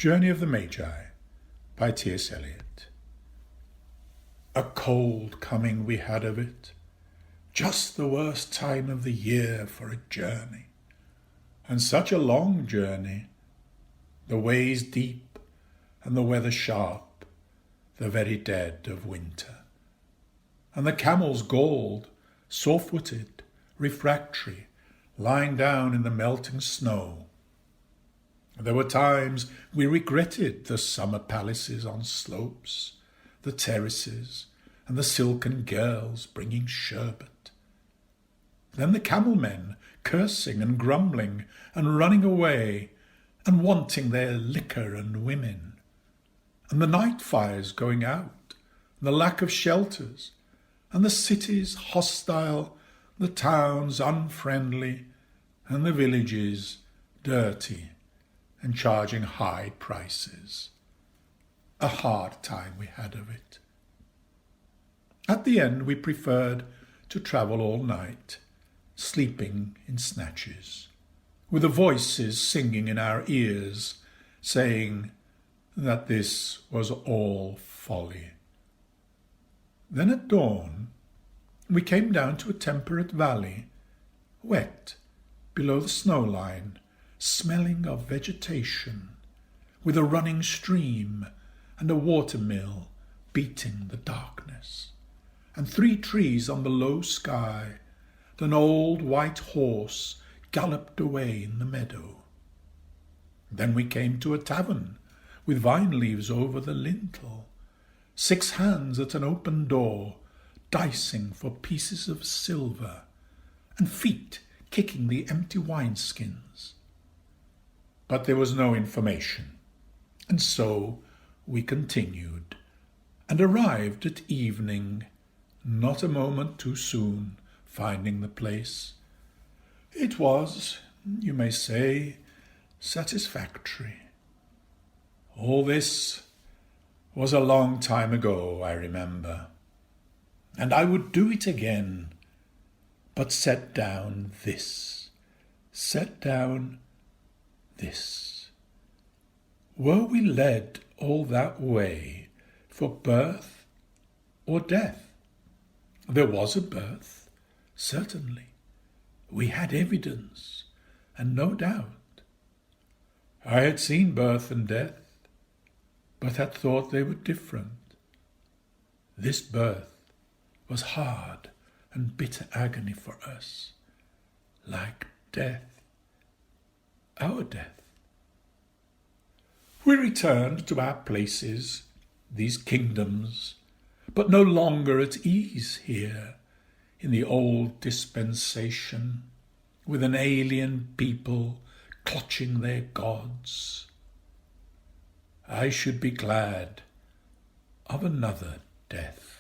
Journey of the Magi by T.S.Eliot. A cold coming we had of it, just the worst time of the year for a journey, and such a long journey, the ways deep and the weather sharp, the very dead of winter, and the camels galled, sore-footed, refractory, lying down in the melting snow. There were times we regretted the summer palaces on slopes, the terraces, and the silken girls bringing sherbet. Then the camel men cursing and grumbling and running away and wanting their liquor and women, and the night fires going out, and the lack of shelters, and the cities hostile, the towns unfriendly, and the villages dirty and charging high prices. A hard time we had of it. At the end we preferred to travel all night, sleeping in snatches, with the voices singing in our ears, saying that this was all folly. Then at dawn we came down to a temperate valley, wet below the snow line, smelling of vegetation, with a running stream and a watermill beating the darkness, and 3 trees on the low sky, and an old white horse galloped away in the meadow. Then we came to a tavern, with vine leaves over the lintel, 6 hands at an open door, dicing for pieces of silver, and feet kicking the empty wineskins. But there was no information, and so we continued, and arrived at evening, not a moment too soon, finding the place. It was, you may say, satisfactory. All this was a long time ago, I remember, and I would do it again, but set down this. Were we led all that way for birth or death? There was a birth, certainly. We had evidence, and no doubt. I had seen birth and death, but had thought they were different. This birth was hard and bitter agony for us, like death, our death. We returned to our places, these kingdoms, but no longer at ease here, in the old dispensation, with an alien people clutching their gods. I should be glad of another death.